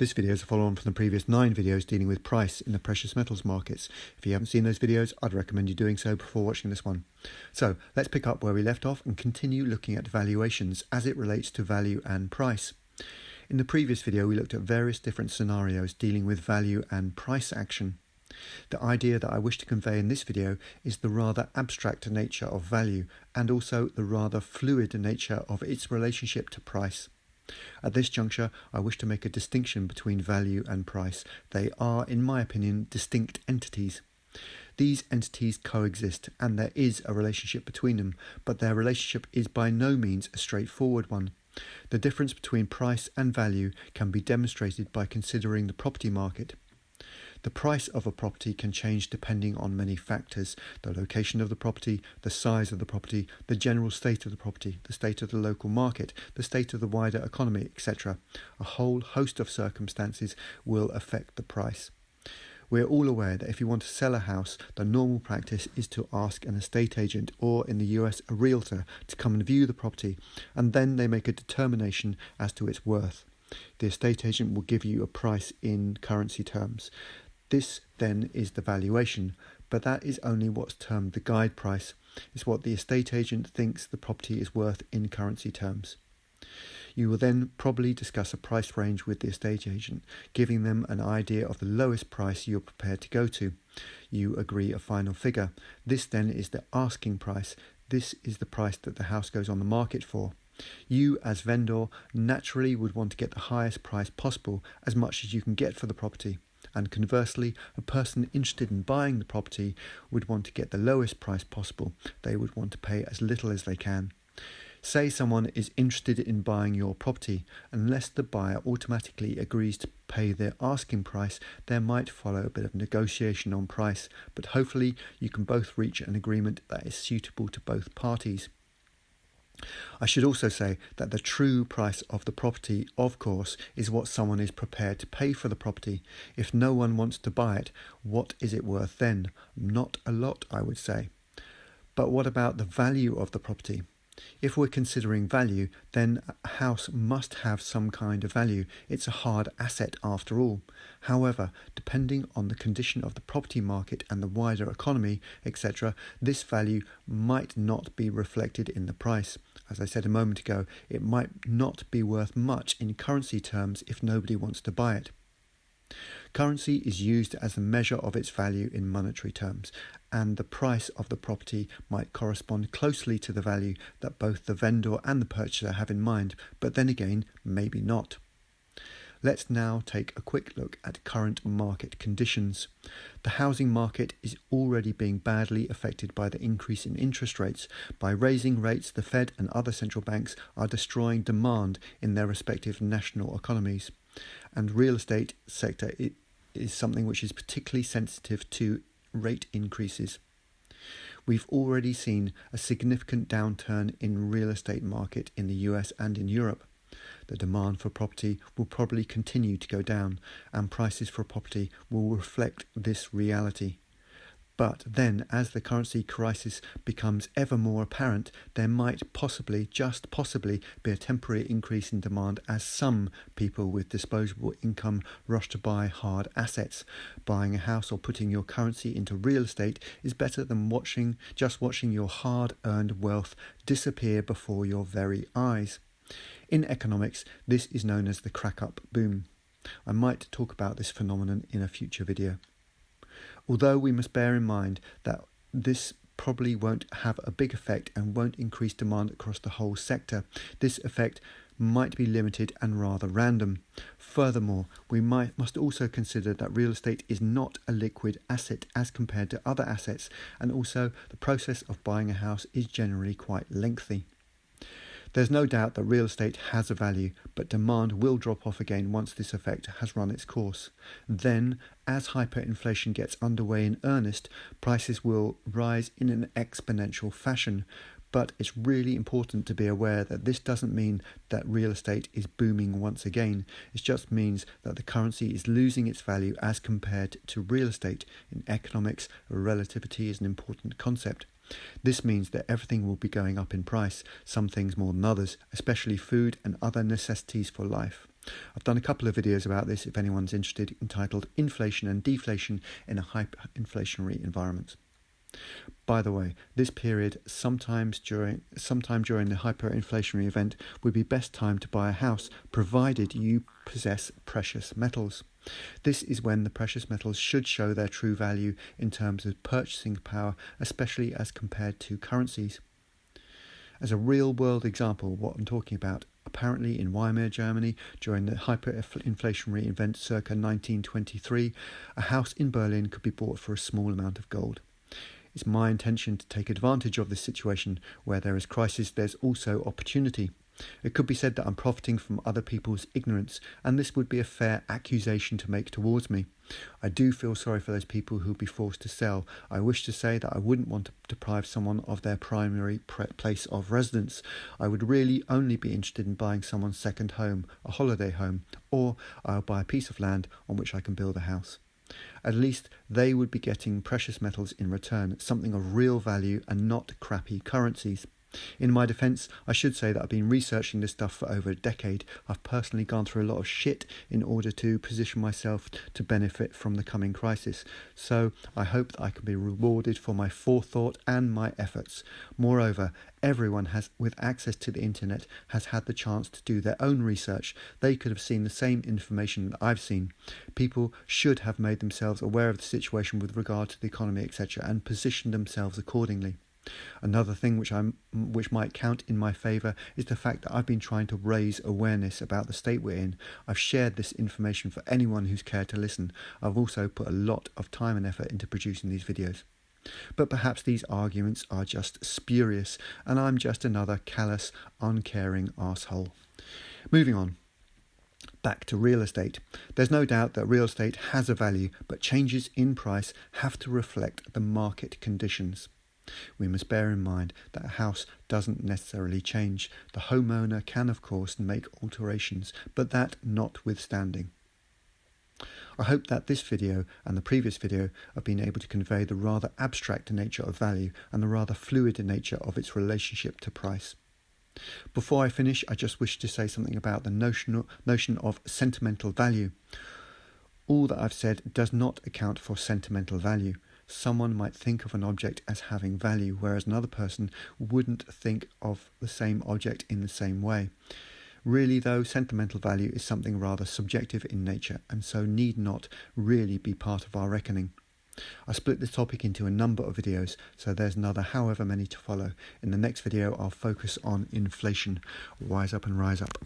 This video is a follow-on from the previous 9 videos dealing with price in the precious metals markets. If you haven't seen those videos, I'd recommend you doing so before watching this one. So let's pick up where we left off and continue looking at valuations as it relates to value and price. In the previous video, we looked at various different scenarios dealing with value and price action. The idea that I wish to convey in this video is the rather abstract nature of value and also the rather fluid nature of its relationship to price. At this juncture, I wish to make a distinction between value and price. They are, in my opinion, distinct entities. These entities coexist and there is a relationship between them, but their relationship is by no means a straightforward one. The difference between price and value can be demonstrated by considering the property market. The price of a property can change depending on many factors: the location of the property, the size of the property, the general state of the property, the state of the local market, the state of the wider economy, etc. A whole host of circumstances will affect the price. We are all aware that if you want to sell a house, the normal practice is to ask an estate agent, or in the US a realtor, to come and view the property, and then they make a determination as to its worth. The estate agent will give you a price in currency terms. This then is the valuation, but that is only what's termed the guide price. It's what the estate agent thinks the property is worth in currency terms. You will then probably discuss a price range with the estate agent, giving them an idea of the lowest price you're prepared to go to. You agree a final figure. This then is the asking price. This is the price that the house goes on the market for. You, as vendor, naturally would want to get the highest price possible, as much as you can get for the property. And conversely, a person interested in buying the property would want to get the lowest price possible. They would want to pay as little as they can. Say someone is interested in buying your property. Unless the buyer automatically agrees to pay their asking price, there might follow a bit of negotiation on price, but hopefully you can both reach an agreement that is suitable to both parties. I should also say that the true price of the property, of course, is what someone is prepared to pay for the property. If no one wants to buy it, what is it worth then? Not a lot, I would say. But what about the value of the property? If we're considering value, then a house must have some kind of value. It's a hard asset after all. However, depending on the condition of the property market and the wider economy, etc., this value might not be reflected in the price. As I said a moment ago, it might not be worth much in currency terms if nobody wants to buy it. Currency is used as a measure of its value in monetary terms, and the price of the property might correspond closely to the value that both the vendor and the purchaser have in mind, but then again, maybe not. Let's now take a quick look at current market conditions. The housing market is already being badly affected by the increase in interest rates. By raising rates, the Fed and other central banks are destroying demand in their respective national economies. And real estate sector is something which is particularly sensitive to rate increases. We've already seen a significant downturn in real estate market in the US and in Europe. The demand for property will probably continue to go down, and prices for property will reflect this reality. But then, as the currency crisis becomes ever more apparent, there might possibly, just possibly, be a temporary increase in demand as some people with disposable income rush to buy hard assets. Buying a house or putting your currency into real estate is better than just watching your hard-earned wealth disappear before your very eyes. In economics, this is known as the crack-up boom. I might talk about this phenomenon in a future video. Although we must bear in mind that this probably won't have a big effect and won't increase demand across the whole sector, this effect might be limited and rather random. Furthermore, we must also consider that real estate is not a liquid asset as compared to other assets, and also the process of buying a house is generally quite lengthy. There's no doubt that real estate has a value, but demand will drop off again once this effect has run its course. Then, as hyperinflation gets underway in earnest, prices will rise in an exponential fashion. But it's really important to be aware that this doesn't mean that real estate is booming once again. It just means that the currency is losing its value as compared to real estate. In economics, relativity is an important concept. This means that everything will be going up in price, some things more than others, especially food and other necessities for life. I've done a couple of videos about this if anyone's interested, entitled Inflation and Deflation in a Hyperinflationary Environment. By the way, this period, sometime during the hyperinflationary event, would be best time to buy a house, provided you possess precious metals. This is when the precious metals should show their true value in terms of purchasing power, especially as compared to currencies. As a real-world example of what I'm talking about, apparently in Weimar, Germany, during the hyperinflationary event circa 1923, a house in Berlin could be bought for a small amount of gold. It's my intention to take advantage of this situation. Where there is crisis, there's also opportunity. It could be said that I'm profiting from other people's ignorance, and this would be a fair accusation to make towards me. I do feel sorry for those people who will be forced to sell. I wish to say that I wouldn't want to deprive someone of their primary place of residence. I would really only be interested in buying someone's second home, a holiday home, or I'll buy a piece of land on which I can build a house. At least they would be getting precious metals in return, something of real value and not crappy currencies. In my defence, I should say that I've been researching this stuff for over a decade. I've personally gone through a lot of shit in order to position myself to benefit from the coming crisis. So I hope that I can be rewarded for my forethought and my efforts. Moreover, everyone with access to the internet has had the chance to do their own research. They could have seen the same information that I've seen. People should have made themselves aware of the situation with regard to the economy, etc., and positioned themselves accordingly. Another thing which might count in my favour is the fact that I've been trying to raise awareness about the state we're in. I've shared this information for anyone who's cared to listen. I've also put a lot of time and effort into producing these videos. But perhaps these arguments are just spurious, and I'm just another callous, uncaring arsehole. Moving on. Back to real estate. There's no doubt that real estate has a value, but changes in price have to reflect the market conditions. We must bear in mind that a house doesn't necessarily change. The homeowner can, of course, make alterations, but that notwithstanding. I hope that this video and the previous video have been able to convey the rather abstract nature of value and the rather fluid nature of its relationship to price. Before I finish, I just wish to say something about the notion of sentimental value. All that I've said does not account for sentimental value. Someone might think of an object as having value, whereas another person wouldn't think of the same object in the same way. Really, though, sentimental value is something rather subjective in nature, and so need not really be part of our reckoning. I split this topic into a number of videos, so there's another however many to follow. In the next video, I'll focus on inflation. Wise up and rise up.